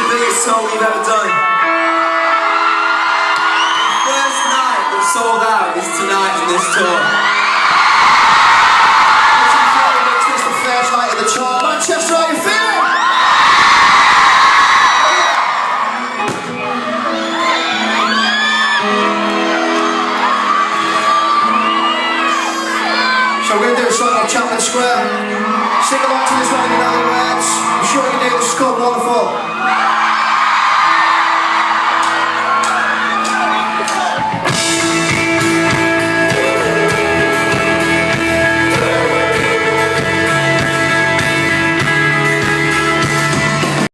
biggest tour we've ever done. The first night that sold out is tonight in this tour. Makes this the first night of the tour. Manchester, how you feeling? So we're going to do a song on Chapman Square. Sing along to this one if you know the words. I'm sure you can do this. It's called Waterfall.